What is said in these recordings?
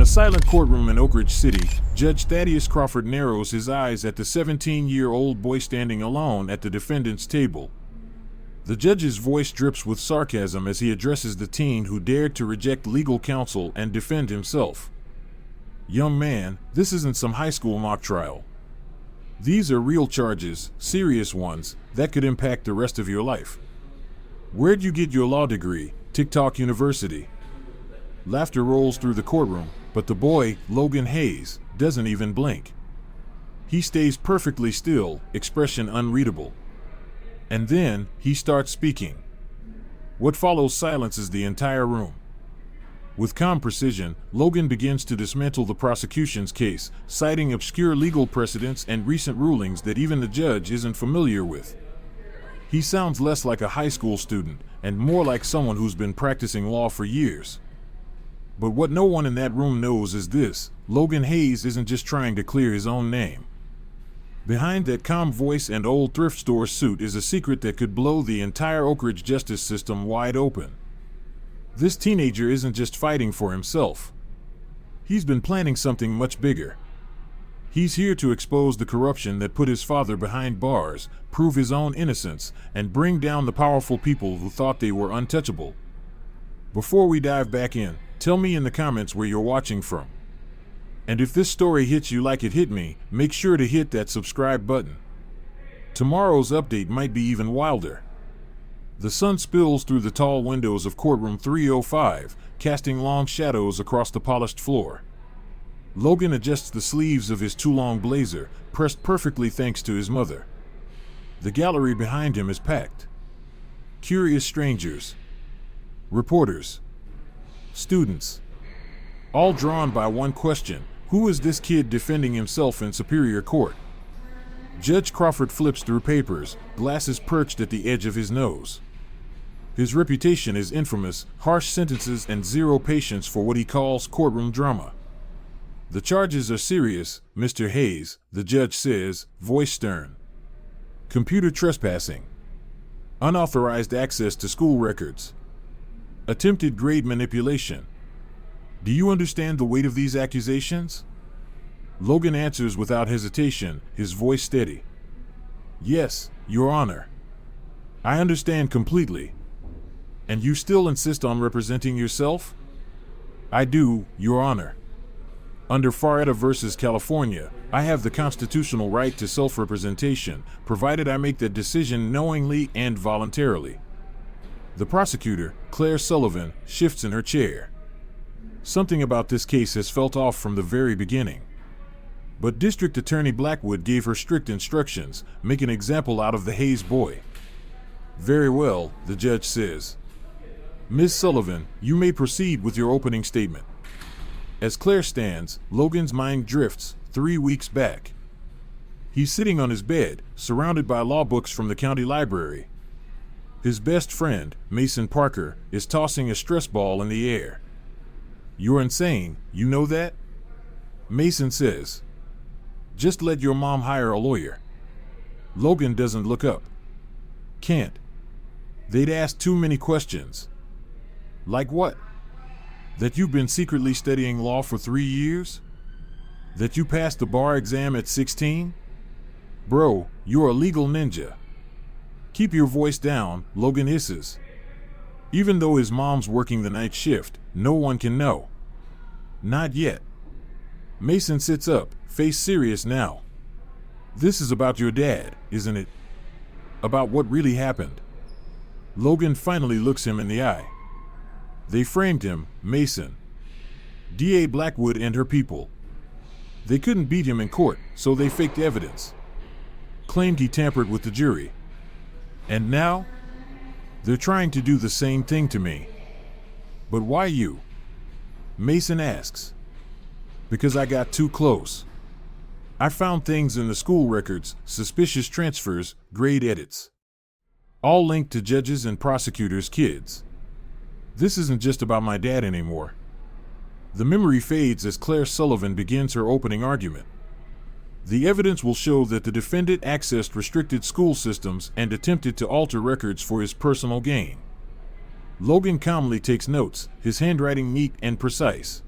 In a silent courtroom in Oak Ridge City, Judge Thaddeus Crawford narrows his eyes at the 17-year-old boy standing alone at the defendant's table. The judge's voice drips with sarcasm as he addresses the teen who dared to reject legal counsel and defend himself. "Young man, this isn't some high school mock trial. These are real charges, serious ones, that could impact the rest of your life. Where'd you get your law degree? TikTok University." Laughter rolls through the courtroom, but the boy, Logan Hayes, doesn't even blink. He stays perfectly still, expression unreadable. And then, he starts speaking. What follows silences the entire room. With calm precision, Logan begins to dismantle the prosecution's case, citing obscure legal precedents and recent rulings that even the judge isn't familiar with. He sounds less like a high school student, and more like someone who's been practicing law for years. But what no one in that room knows is this: Logan Hayes isn't just trying to clear his own name. Behind that calm voice and old thrift store suit is a secret that could blow the entire Oak Ridge justice system wide open. This teenager isn't just fighting for himself. He's been planning something much bigger. He's here to expose the corruption that put his father behind bars, prove his own innocence, and bring down the powerful people who thought they were untouchable. Before we dive back in, tell me in the comments where you're watching from. And if this story hits you like it hit me, make sure to hit that subscribe button. Tomorrow's update might be even wilder. The sun spills through the tall windows of courtroom 305, casting long shadows across the polished floor. Logan adjusts the sleeves of his too-long blazer, pressed perfectly thanks to his mother. The gallery behind him is packed. Curious strangers, reporters, students, all drawn by one question: who is this kid defending himself in Superior Court? Judge Crawford flips through papers, glasses perched at the edge of his nose. His reputation is infamous: harsh sentences and zero patience for what he calls courtroom drama. "The charges are serious, Mr. Hayes," the judge says, voice stern. "Computer trespassing, unauthorized access to school records, attempted grade manipulation. Do you understand the weight of these accusations?" Logan answers without hesitation, his voice steady. "Yes, Your Honor. I understand completely." "And you still insist on representing yourself?" "I do, Your Honor. Under Faretta v. California, I have the constitutional right to self-representation, provided I make that decision knowingly and voluntarily." The prosecutor, Claire Sullivan, shifts in her chair. Something about this case has felt off from the very beginning. But District Attorney Blackwood gave her strict instructions: make an example out of the Hayes boy. "Very well," the judge says. "Ms. Sullivan, you may proceed with your opening statement." As Claire stands, Logan's mind drifts 3 weeks back. He's sitting on his bed, surrounded by law books from the county library. His best friend, Mason Parker, is tossing a stress ball in the air. "You're insane, you know that?" Mason says. "Just let your mom hire a lawyer." Logan doesn't look up. Can't. They'd ask too many questions. Like what? That you've been secretly studying law for 3 years? That you passed the bar exam at 16? Bro, you're a legal ninja. "Keep your voice down," Logan hisses. Even though his mom's working the night shift, no one can know. Not yet. Mason sits up, face serious now. "This is about your dad, isn't it? About what really happened?" Logan finally looks him in the eye. "They framed him, Mason. D.A. Blackwood and her people. They couldn't beat him in court, so they faked evidence. Claimed he tampered with the jury. And now? They're trying to do the same thing to me." "But why you?" Mason asks. "Because I got too close. I found things in the school records, suspicious transfers, grade edits. All linked to judges and prosecutors' kids. This isn't just about my dad anymore." The memory fades as Claire Sullivan begins her opening argument. The evidence will show that the defendant accessed restricted school systems and attempted to alter records for his personal gain. Logan calmly takes notes, his handwriting neat and precise.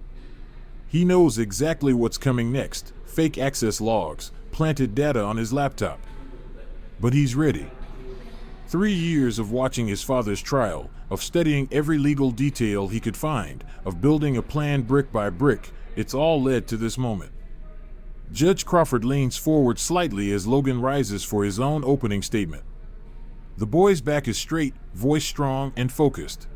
He knows exactly what's coming next: fake access logs, planted data on his laptop. But he's ready. 3 years of watching his father's trial, of studying every legal detail he could find, of building a plan brick by brick, it's all led to this moment. Judge Crawford leans forward slightly as Logan rises for his own opening statement. The boy's back is straight, voice strong and focused.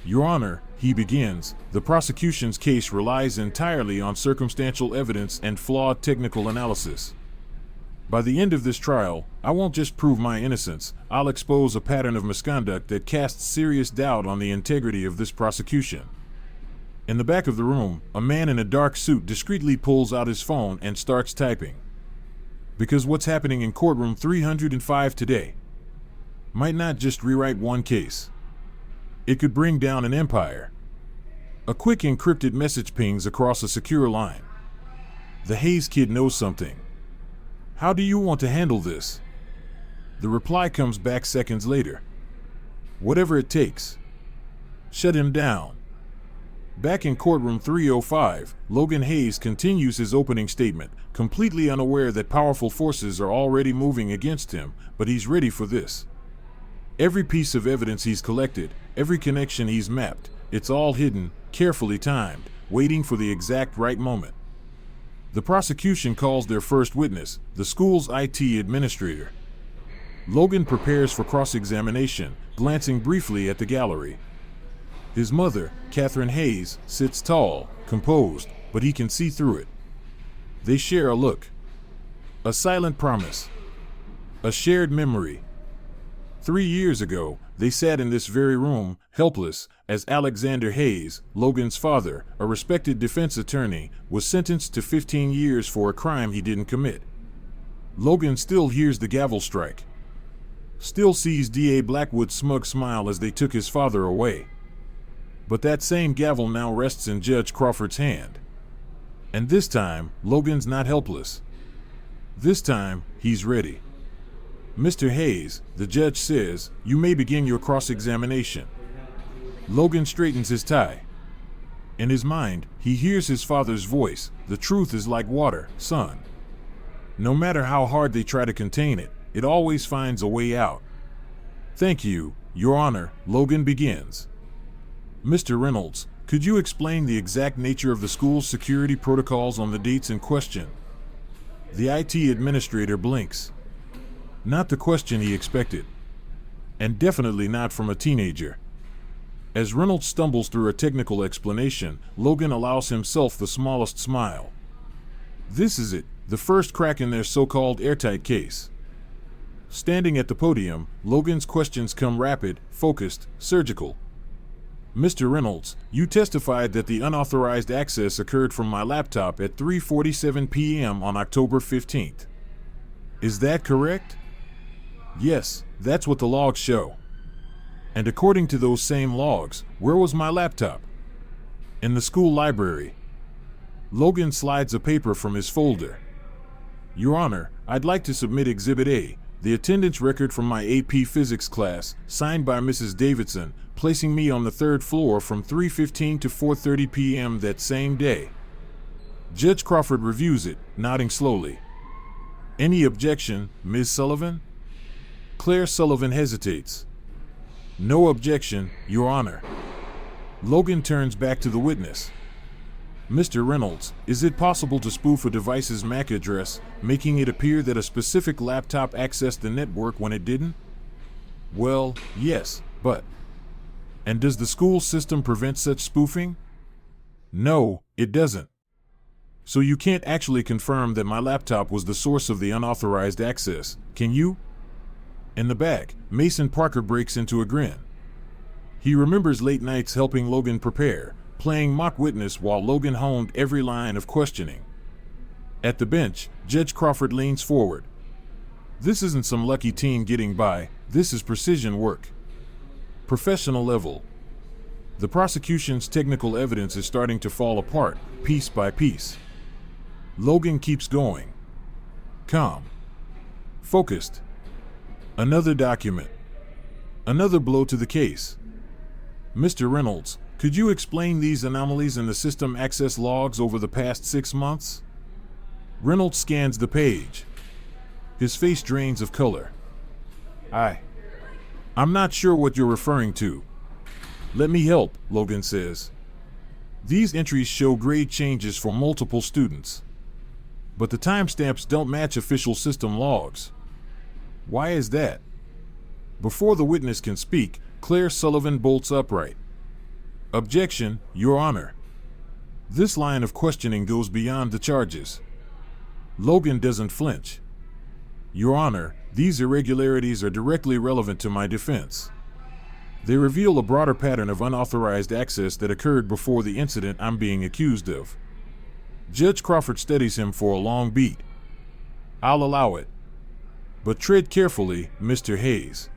Your Honor, he begins, the prosecution's case relies entirely on circumstantial evidence and flawed technical analysis. By the end of this trial, I won't just prove my innocence, I'll expose a pattern of misconduct that casts serious doubt on the integrity of this prosecution. In the back of the room, a man in a dark suit discreetly pulls out his phone and starts typing. Because what's happening in courtroom 305 today might not just rewrite one case. It could bring down an empire. A quick encrypted message pings across a secure line. The Hayes kid knows something. How do you want to handle this? The reply comes back seconds later. Whatever it takes. Shut him down. Back in courtroom 305, Logan Hayes continues his opening statement, completely unaware that powerful forces are already moving against him, but he's ready for this. Every piece of evidence he's collected, every connection he's mapped, it's all hidden, carefully timed, waiting for the exact right moment. The prosecution calls their first witness, the school's IT administrator. Logan prepares for cross-examination, glancing briefly at the gallery. His mother, Catherine Hayes, sits tall, composed, but he can see through it. They share a look. A silent promise. A shared memory. 3 years ago, they sat in this very room, helpless, as Alexander Hayes, Logan's father, a respected defense attorney, was sentenced to 15 years for a crime he didn't commit. Logan still hears the gavel strike. Still sees D.A. Blackwood's smug smile as they took his father away. But that same gavel now rests in Judge Crawford's hand. And this time, Logan's not helpless. This time, he's ready. Mr. Hayes, the judge says, you may begin your cross-examination. Logan straightens his tie. In his mind, he hears his father's voice. The truth is like water, son. No matter how hard they try to contain it, it always finds a way out. Thank you, Your Honor, Logan begins. Mr. Reynolds, could you explain the exact nature of the school's security protocols on the dates in question? The IT administrator blinks. Not the question he expected. And definitely not from a teenager. As Reynolds stumbles through a technical explanation, Logan allows himself the smallest smile. This is it, the first crack in their so-called airtight case. Standing at the podium, Logan's questions come rapid, focused, surgical. Mr. Reynolds, you testified that the unauthorized access occurred from my laptop at 3:47 p.m. on October 15th. Is that correct? Yes, that's what the logs show. And according to those same logs, where was my laptop? In the school library. Logan slides a paper from his folder. Your Honor, I'd like to submit Exhibit A, the attendance record from my AP Physics class, signed by Mrs. Davidson, placing me on the 3rd floor from 3:15 to 4:30 p.m. that same day. Judge Crawford reviews it, nodding slowly. Any objection, Ms. Sullivan? Claire Sullivan hesitates. No objection, Your Honor. Logan turns back to the witness. Mr. Reynolds, is it possible to spoof a device's MAC address, making it appear that a specific laptop accessed the network when it didn't? Well, yes, but... And does the school system prevent such spoofing? No, it doesn't. So you can't actually confirm that my laptop was the source of the unauthorized access, can you? In the back, Mason Parker breaks into a grin. He remembers late nights helping Logan prepare, playing mock witness while Logan honed every line of questioning. At the bench, Judge Crawford leans forward. This isn't some lucky teen getting by, this is precision work. Professional level. The prosecution's technical evidence is starting to fall apart, piece by piece. Logan keeps going. Calm. Focused. Another document. Another blow to the case. Mr. Reynolds, Could you explain these anomalies in the system access logs over the past 6 months? Reynolds scans the page. His face drains of color. I'm not sure what you're referring to. Let me help, Logan says. These entries show grade changes for multiple students. But the timestamps don't match official system logs. Why is that? Before the witness can speak, Claire Sullivan bolts upright. Objection, Your Honor. This line of questioning goes beyond the charges. Logan doesn't flinch. Your Honor, these irregularities are directly relevant to my defense. They reveal a broader pattern of unauthorized access that occurred before the incident I'm being accused of. Judge Crawford studies him for a long beat. I'll allow it. But tread carefully, Mr. Hayes.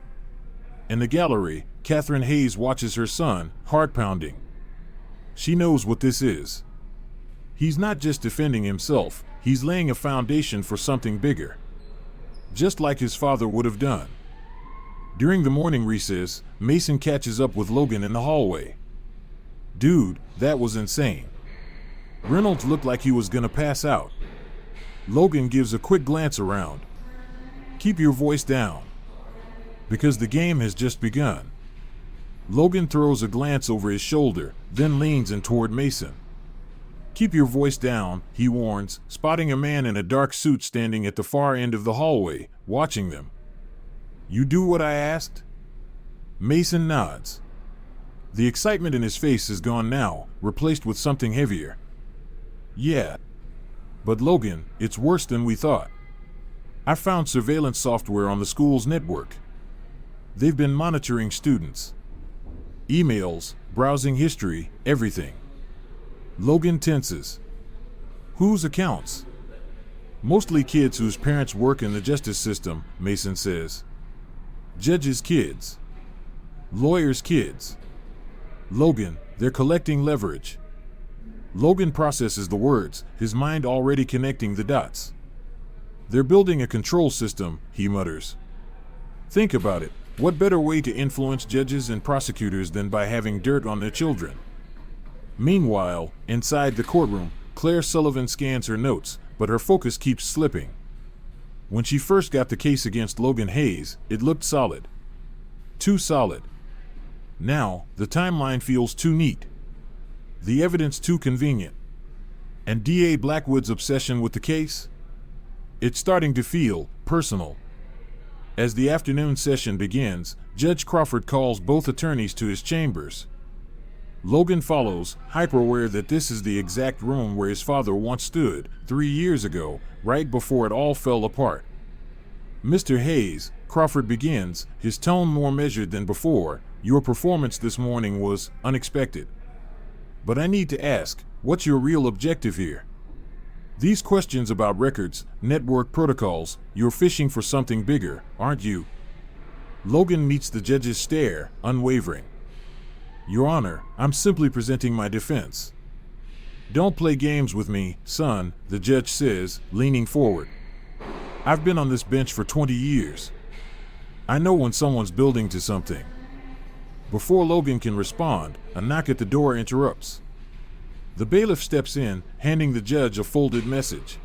In the gallery, Catherine Hayes watches her son, heart pounding. She knows what this is. He's not just defending himself, he's laying a foundation for something bigger. Just like his father would have done. During the morning recess, Mason catches up with Logan in the hallway. Dude, that was insane. Reynolds looked like he was gonna pass out. Logan gives a quick glance around. Keep your voice down. Because the game has just begun. Logan throws a glance over his shoulder, then leans in toward Mason. Keep your voice down, he warns, spotting a man in a dark suit standing at the far end of the hallway, watching them. You do what I asked? Mason nods. The excitement in his face is gone now, replaced with something heavier. Yeah. But Logan, it's worse than we thought. I found surveillance software on the school's network. They've been monitoring students. Emails, browsing history, everything. Logan tenses. Whose accounts? Mostly kids whose parents work in the justice system, Mason says. Judges' kids. Lawyers' kids. Logan, they're collecting leverage. Logan processes the words, his mind already connecting the dots. They're building a control system, he mutters. Think about it. What better way to influence judges and prosecutors than by having dirt on their children? Meanwhile, inside the courtroom, Claire Sullivan scans her notes, but her focus keeps slipping. When she first got the case against Logan Hayes, it looked solid. Too solid. Now, the timeline feels too neat. The evidence too convenient. And DA Blackwood's obsession with the case? It's starting to feel personal. As the afternoon session begins, Judge Crawford calls both attorneys to his chambers. Logan follows, hyper-aware that this is the exact room where his father once stood, 3 years ago, right before it all fell apart. Mr. Hayes, Crawford begins, his tone more measured than before, your performance this morning was unexpected. But I need to ask, what's your real objective here? These questions about records, network protocols, you're fishing for something bigger, aren't you? Logan meets the judge's stare, unwavering. Your Honor, I'm simply presenting my defense. Don't play games with me, son, the judge says, leaning forward. I've been on this bench for 20 years. I know when someone's building to something. Before Logan can respond, a knock at the door interrupts. The bailiff steps in, handing the judge a folded message.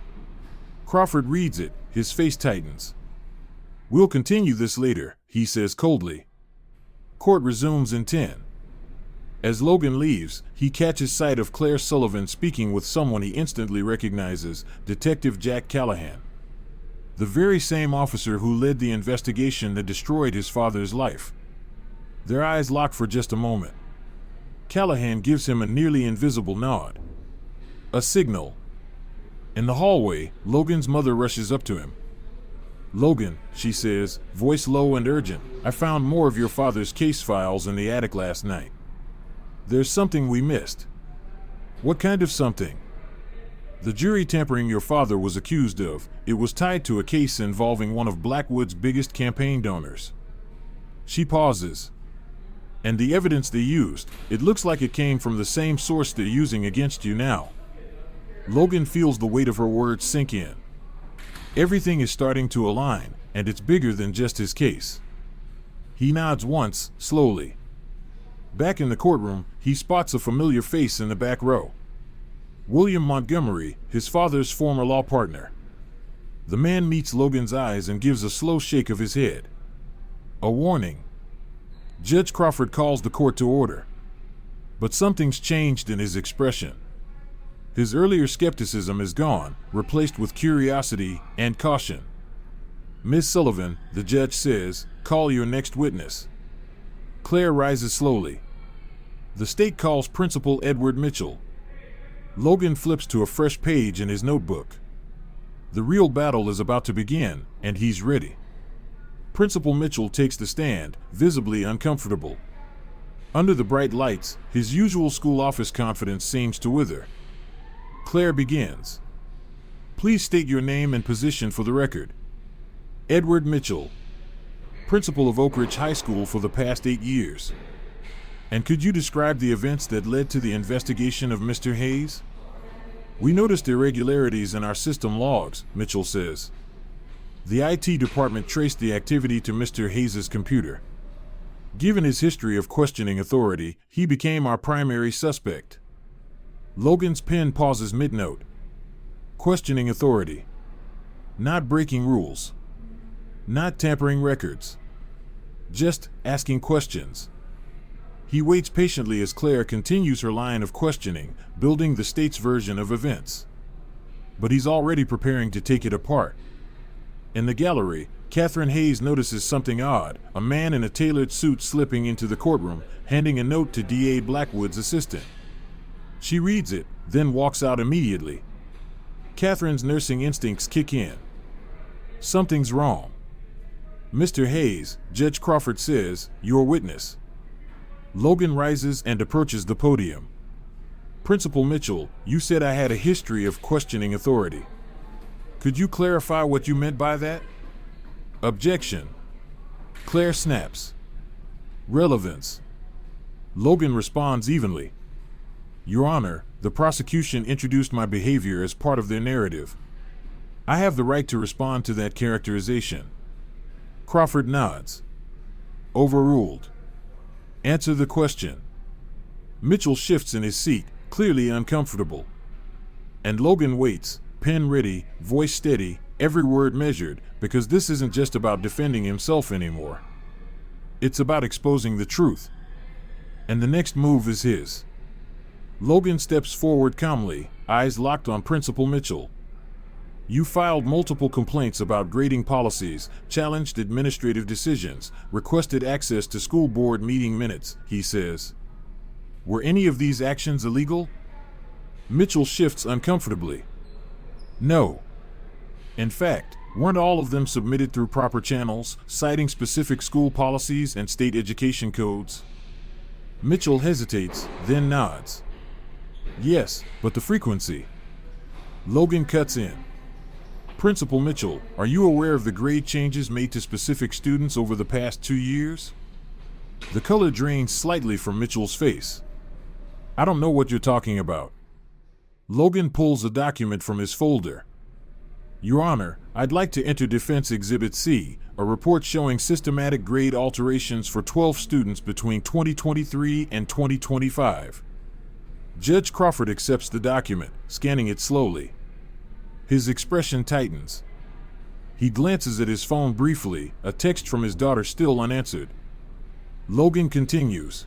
Crawford reads it, his face tightens. We'll continue this later, he says coldly. Court resumes in 10. As Logan leaves, he catches sight of Claire Sullivan speaking with someone he instantly recognizes, Detective Jack Callahan. The very same officer who led the investigation that destroyed his father's life. Their eyes lock for just a moment. Callahan gives him a nearly invisible nod. A signal. In the hallway, Logan's mother rushes up to him. Logan, she says, voice low and urgent, I found more of your father's case files in the attic last night. There's something we missed. What kind of something? The jury tampering your father was accused of, it was tied to a case involving one of Blackwood's biggest campaign donors. She pauses. And the evidence they used, it looks like it came from the same source they're using against you now. Logan feels the weight of her words sink in. Everything is starting to align, and it's bigger than just his case. He nods once, slowly. Back in the courtroom, he spots a familiar face in the back row. William Montgomery, his father's former law partner. The man meets Logan's eyes and gives a slow shake of his head. A warning. Judge Crawford calls the court to order. But something's changed in his expression. His earlier skepticism is gone, replaced with curiosity and caution. "Miss Sullivan," the judge says, "call your next witness." Claire rises slowly. The state calls Principal Edward Mitchell. Logan flips to a fresh page in his notebook. The real battle is about to begin, and he's ready. Principal Mitchell takes the stand, visibly uncomfortable. Under the bright lights, his usual school office confidence seems to wither. Claire begins. "Please state your name and position for the record." "Edward Mitchell, principal of Oak Ridge High School for the past 8 years." "And could you describe the events that led to the investigation of Mr. Hayes?" "We noticed irregularities in our system logs," Mitchell says. "The IT department traced the activity to Mr. Hayes' computer. Given his history of questioning authority, he became our primary suspect." Logan's pen pauses mid-note. Questioning authority. Not breaking rules. Not tampering records. Just asking questions. He waits patiently as Claire continues her line of questioning, building the state's version of events. But he's already preparing to take it apart. In the gallery, Catherine Hayes notices something odd, a man in a tailored suit slipping into the courtroom, handing a note to DA Blackwood's assistant. She reads it, then walks out immediately. Catherine's nursing instincts kick in. Something's wrong. "Mr. Hayes," Judge Crawford says, "your witness." Logan rises and approaches the podium. "Principal Mitchell, you said I had a history of questioning authority. Could you clarify what you meant by that?" "Objection." Claire snaps. "Relevance." Logan responds evenly. "Your Honor, the prosecution introduced my behavior as part of their narrative. I have the right to respond to that characterization." Crawford nods. "Overruled. Answer the question." Mitchell shifts in his seat, clearly uncomfortable. And Logan waits, pen ready, voice steady, every word measured, because this isn't just about defending himself anymore. It's about exposing the truth. And the next move is his. Logan steps forward calmly, eyes locked on Principal Mitchell. "You filed multiple complaints about grading policies, challenged administrative decisions, requested access to school board meeting minutes," he says. "Were any of these actions illegal?" Mitchell shifts uncomfortably. "No. In fact, weren't all of them submitted through proper channels, citing specific school policies and state education codes?" Mitchell hesitates, then nods. "Yes, but the frequency." Logan cuts in. "Principal Mitchell, are you aware of the grade changes made to specific students over the past 2 years?" The color drains slightly from Mitchell's face. "I don't know what you're talking about." Logan pulls a document from his folder. "Your Honor, I'd like to enter Defense Exhibit C, a report showing systematic grade alterations for 12 students between 2023 and 2025. Judge Crawford accepts the document, scanning it slowly. His expression tightens. He glances at his phone briefly, a text from his daughter still unanswered. Logan continues.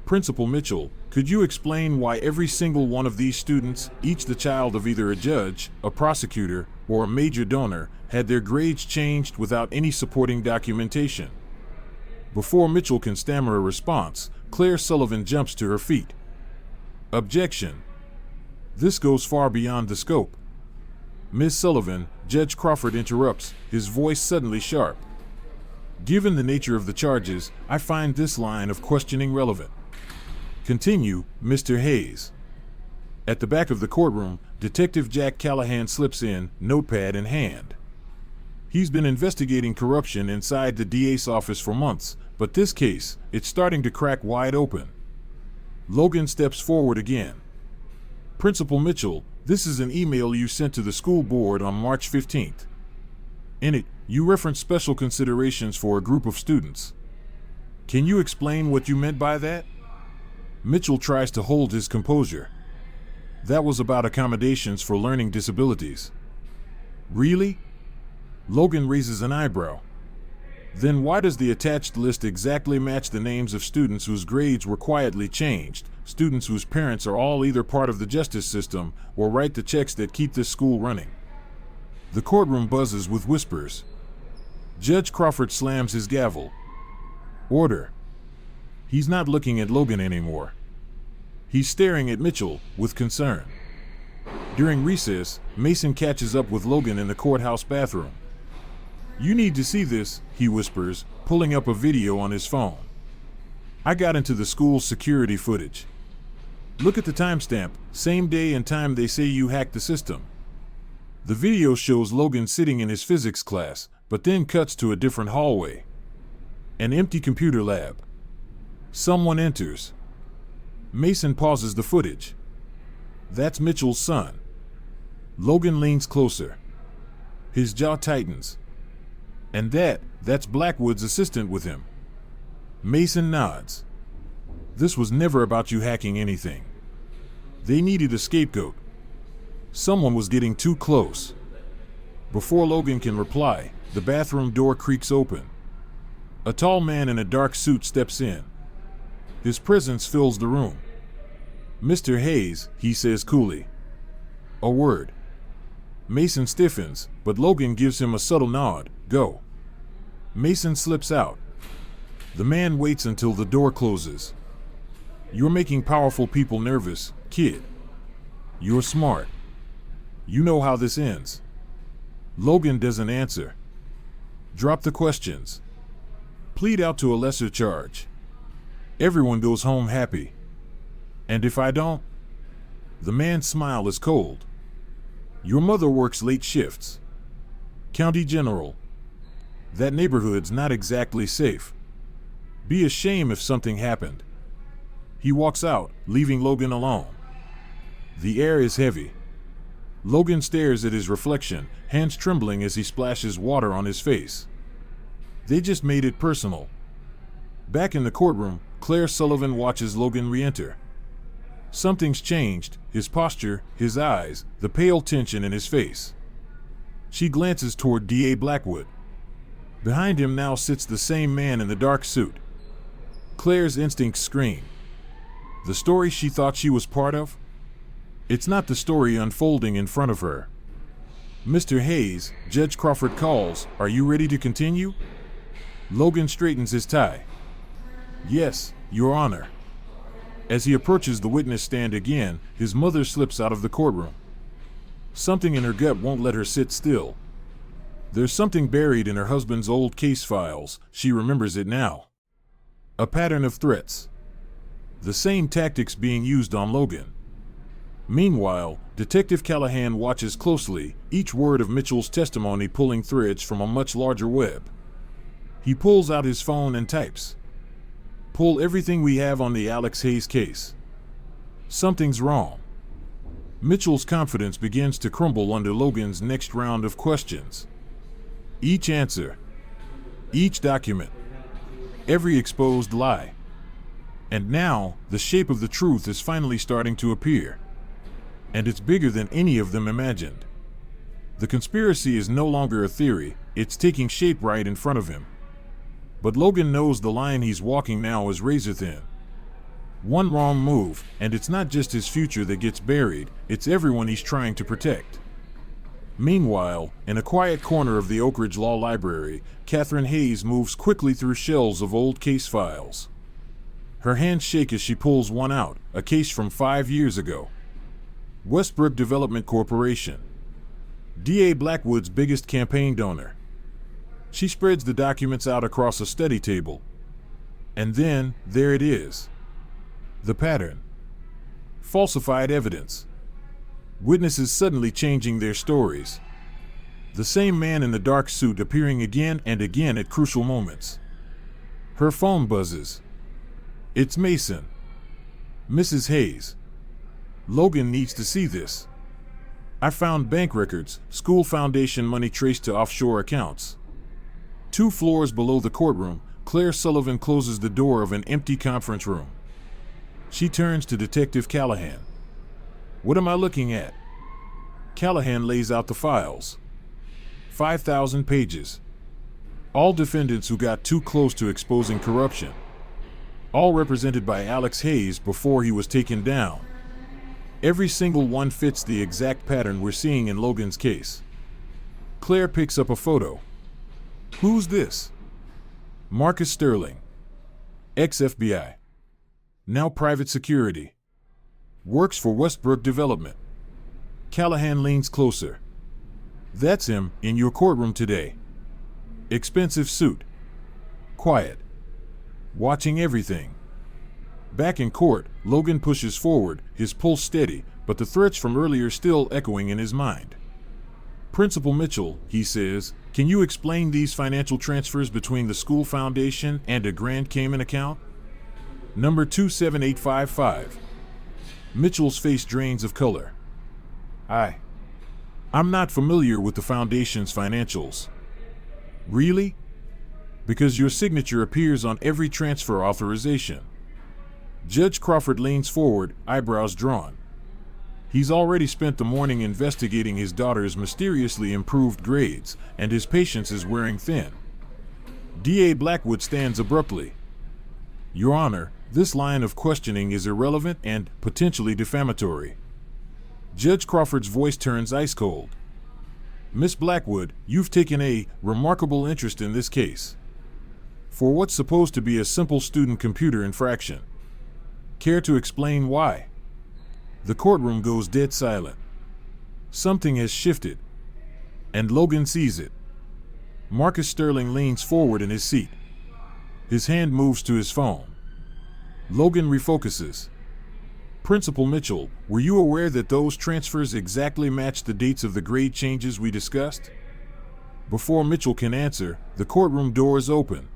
"Principal Mitchell, could you explain why every single one of these students, each the child of either a judge, a prosecutor, or a major donor, had their grades changed without any supporting documentation?" Before Mitchell can stammer a response, Claire Sullivan jumps to her feet. "Objection. This goes far beyond the scope." "Miss Sullivan," Judge Crawford interrupts, his voice suddenly sharp. "Given the nature of the charges, I find this line of questioning relevant. Continue, Mr. Hayes." At the back of the courtroom, Detective Jack Callahan slips in, notepad in hand. He's been investigating corruption inside the DA's office for months, but this case, it's starting to crack wide open. Logan steps forward again. "Principal Mitchell, this is an email you sent to the school board on March 15th. In it, you reference special considerations for a group of students. Can you explain what you meant by that? Mitchell tries to hold his composure. That was about accommodations for learning disabilities. Really? Logan raises an eyebrow. Then why does the attached list exactly match the names of students whose grades were quietly changed, students whose parents are all either part of the justice system or write the checks that keep this school running? The courtroom buzzes with whispers. Judge Crawford slams his gavel. Order. He's not looking at Logan anymore. He's staring at Mitchell with concern. During recess, Mason catches up with Logan in the courthouse bathroom. You need to see this, he whispers, pulling up a video on his phone. I got into the school's security footage. Look at the timestamp, same day and time they say you hacked the system. The video shows Logan sitting in his physics class, but then cuts to a different hallway. An empty computer lab. Someone enters. Mason pauses the footage. That's Mitchell's son. Logan leans closer. His jaw tightens. And that's Blackwood's assistant with him. Mason nods. This was never about you hacking anything. They needed a scapegoat. Someone was getting too close. Before Logan can reply, the bathroom door creaks open. A tall man in a dark suit steps in. His presence fills the room. Mr. Hayes, he says coolly. A word. Mason stiffens, but Logan gives him a subtle nod. Go. Mason slips out. The man waits until the door closes. You're making powerful people nervous, kid. You're smart. You know how this ends. Logan doesn't answer. Drop the questions. Plead out to a lesser charge. Everyone goes home happy. And if I don't? The man's smile is cold. Your mother works late shifts. County General. That neighborhood's not exactly safe. Be a shame if something happened. He walks out, leaving Logan alone. The air is heavy. Logan stares at his reflection, hands trembling as he splashes water on his face. They just made it personal. Back in the courtroom, Claire Sullivan watches Logan re-enter. Something's changed, his posture, his eyes, the pale tension in his face. She glances toward D.A. Blackwood. Behind him now sits the same man in the dark suit. Claire's instincts scream. The story she thought she was part of? It's not the story unfolding in front of her. Mr. Hayes, Judge Crawford calls, are you ready to continue? Logan straightens his tie. Yes, Your Honor. As he approaches the witness stand again, his mother slips out of the courtroom. Something in her gut won't let her sit still. There's something buried in her husband's old case files, she remembers it now. A pattern of threats. The same tactics being used on Logan. Meanwhile, Detective Callahan watches closely, each word of Mitchell's testimony pulling threads from a much larger web. He pulls out his phone and types. Pull everything we have on the Alex Hayes case. Something's wrong. Mitchell's confidence begins to crumble under Logan's next round of questions. Each answer. Each document. Every exposed lie. And now, the shape of the truth is finally starting to appear. And it's bigger than any of them imagined. The conspiracy is no longer a theory, it's taking shape right in front of him. But Logan knows the line he's walking now is razor thin. One wrong move, and it's not just his future that gets buried, it's everyone he's trying to protect. Meanwhile, in a quiet corner of the Oak Ridge Law Library, Catherine Hayes moves quickly through shelves of old case files. Her hands shake as she pulls one out, a case from 5 years ago. Westbrook Development Corporation. D.A. Blackwood's biggest campaign donor. She spreads the documents out across a study table. And then, there it is. The pattern. Falsified evidence. Witnesses suddenly changing their stories. The same man in the dark suit appearing again and again at crucial moments. Her phone buzzes. It's Mason. Mrs. Hayes. Logan needs to see this. I found bank records, school foundation money traced to offshore accounts. 2 floors below the courtroom, Claire Sullivan closes the door of an empty conference room. She turns to Detective Callahan. What am I looking at? Callahan lays out the files. 5,000 pages. All defendants who got too close to exposing corruption. All represented by Alex Hayes before he was taken down. Every single one fits the exact pattern we're seeing in Logan's case. Claire picks up a photo. Who's this? Marcus Sterling. Ex-FBI. Now private security. Works for Westbrook Development. Callahan leans closer. That's him, in your courtroom today. Expensive suit. Quiet. Watching everything. Back in court, Logan pushes forward, his pulse steady, but the threats from earlier still echoing in his mind. Principal Mitchell, he says, can you explain these financial transfers between the school foundation and a Grand Cayman account? Number 27855. Mitchell's face drains of color. I'm not familiar with the foundation's financials. Really? Because your signature appears on every transfer authorization. Judge Crawford leans forward, eyebrows drawn. He's already spent the morning investigating his daughter's mysteriously improved grades, and his patience is wearing thin. D.A. Blackwood stands abruptly. Your Honor, this line of questioning is irrelevant and potentially defamatory. Judge Crawford's voice turns ice cold. Miss Blackwood, you've taken a remarkable interest in this case. For what's supposed to be a simple student computer infraction. Care to explain why? The courtroom goes dead silent. Something has shifted. And Logan sees it. Marcus Sterling leans forward in his seat. His hand moves to his phone. Logan refocuses. Principal Mitchell, were you aware that those transfers exactly match the dates of the grade changes we discussed? Before Mitchell can answer, the courtroom doors open.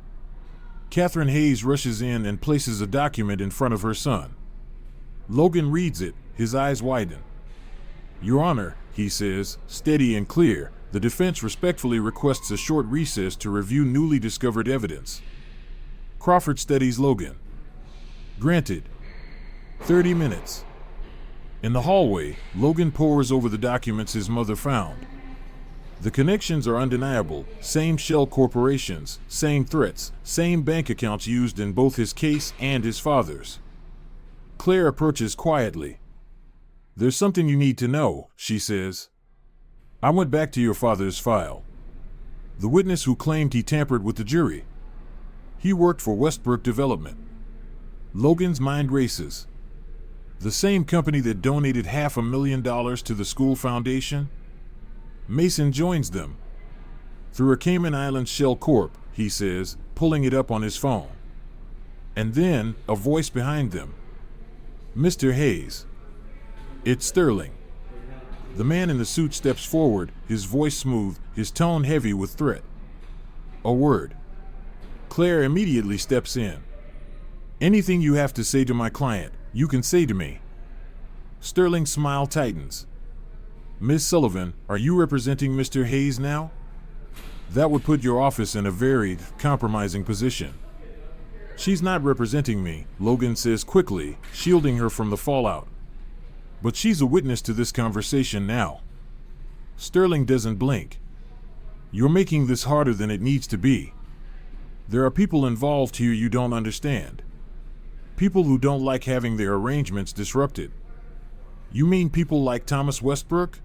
Catherine Hayes rushes in and places a document in front of her son. Logan reads it, his eyes widen. Your Honor, he says, steady and clear, the defense respectfully requests a short recess to review newly discovered evidence. Crawford studies Logan. Granted. 30 minutes. In the hallway, Logan pores over the documents his mother found. The connections are undeniable, same shell corporations, same threats, same bank accounts used in both his case and his father's. Claire approaches quietly. There's something you need to know, she says. I went back to your father's file. The witness who claimed he tampered with the jury. He worked for Westbrook Development. Logan's mind races. The same company that donated $500,000 to the school foundation? Mason joins them. Through a Cayman Islands shell corp, he says, pulling it up on his phone. And then, a voice behind them. Mr. Hayes. It's Sterling. The man in the suit steps forward, his voice smooth, his tone heavy with threat. A word. Claire immediately steps in. Anything you have to say to my client, you can say to me. Sterling's smile tightens. Miss Sullivan, are you representing Mr. Hayes now? That would put your office in a very compromising position. She's not representing me, Logan says quickly, shielding her from the fallout. But she's a witness to this conversation now. Sterling doesn't blink. You're making this harder than it needs to be. There are people involved here you don't understand. People who don't like having their arrangements disrupted. You mean people like Thomas Westbrook?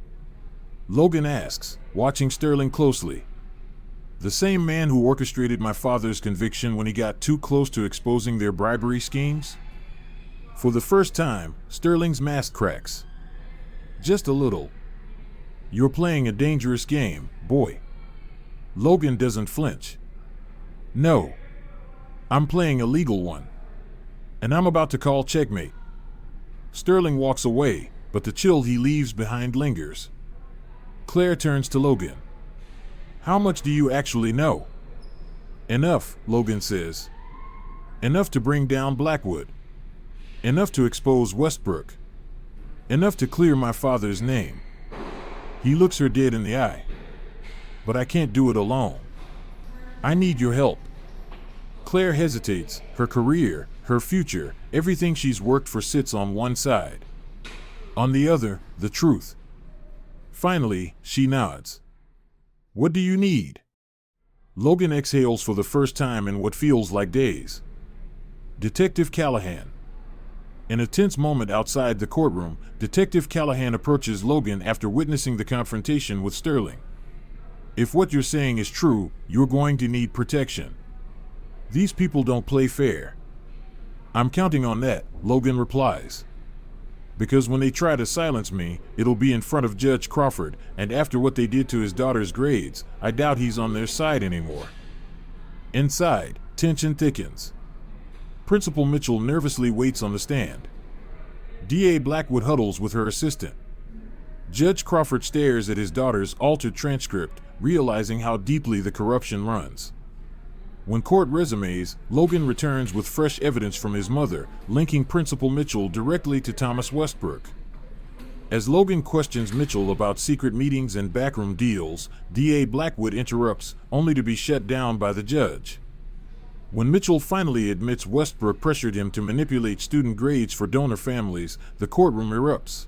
Logan asks, watching Sterling closely. The same man who orchestrated my father's conviction when he got too close to exposing their bribery schemes? For the first time, Sterling's mask cracks. Just a little. You're playing a dangerous game, boy. Logan doesn't flinch. No. I'm playing a legal one. And I'm about to call checkmate. Sterling walks away, but the chill he leaves behind lingers. Claire turns to Logan. How much do you actually know? Enough, Logan says. Enough to bring down Blackwood. Enough to expose Westbrook. Enough to clear my father's name. He looks her dead in the eye. But I can't do it alone. I need your help. Claire hesitates. Her career, her future, everything she's worked for sits on one side. On the other, the truth. Finally, she nods. What do you need? Logan exhales for the first time in what feels like days. Detective Callahan. In a tense moment outside the courtroom, Detective Callahan approaches Logan after witnessing the confrontation with Sterling. If what you're saying is true, you're going to need protection. These people don't play fair. I'm counting on that, Logan replies. Because when they try to silence me, it'll be in front of Judge Crawford, and after what they did to his daughter's grades, I doubt he's on their side anymore. Inside, tension thickens. Principal Mitchell nervously waits on the stand. D.A. Blackwood huddles with her assistant. Judge Crawford stares at his daughter's altered transcript, realizing how deeply the corruption runs. When court resumes, Logan returns with fresh evidence from his mother, linking Principal Mitchell directly to Thomas Westbrook. As Logan questions Mitchell about secret meetings and backroom deals, D.A. Blackwood interrupts, only to be shut down by the judge. When Mitchell finally admits Westbrook pressured him to manipulate student grades for donor families, the courtroom erupts.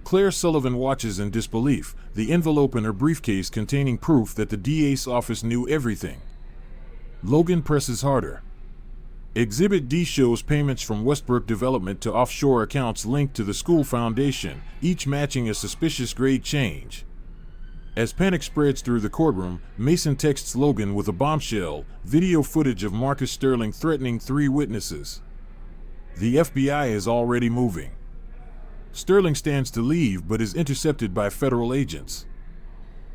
Claire Sullivan watches in disbelief, the envelope in her briefcase containing proof that the DA's office knew everything. Logan presses harder. Exhibit D shows payments from Westbrook Development to offshore accounts linked to the school foundation, each matching a suspicious grade change. As panic spreads through the courtroom, Mason texts Logan with a bombshell, video footage of Marcus Sterling threatening 3 witnesses. The FBI is already moving. Sterling stands to leave but is intercepted by federal agents.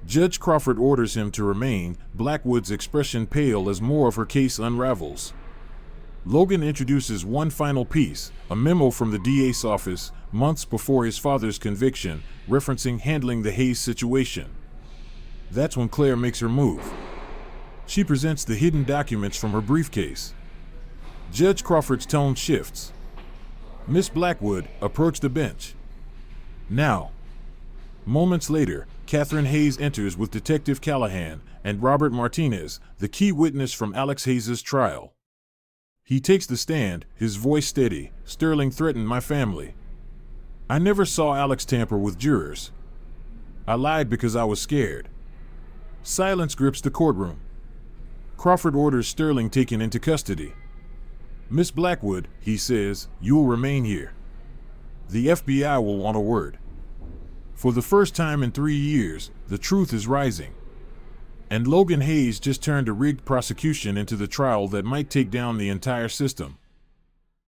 Judge Crawford orders him to remain, Blackwood's expression pale as more of her case unravels. Logan introduces one final piece, a memo from the DA's office, months before his father's conviction, referencing handling the Hayes situation. That's when Claire makes her move. She presents the hidden documents from her briefcase. Judge Crawford's tone shifts. Miss Blackwood, approach the bench. Now. Moments later, Catherine Hayes enters with Detective Callahan and Robert Martinez, the key witness from Alex Hayes' trial. He takes the stand, his voice steady. Sterling threatened my family. I never saw Alex tamper with jurors. I lied because I was scared. Silence grips the courtroom. Crawford orders Sterling taken into custody. Miss Blackwood, he says, you'll remain here. The FBI will want a word. For the first time in 3 years, the truth is rising. And Logan Hayes just turned a rigged prosecution into the trial that might take down the entire system.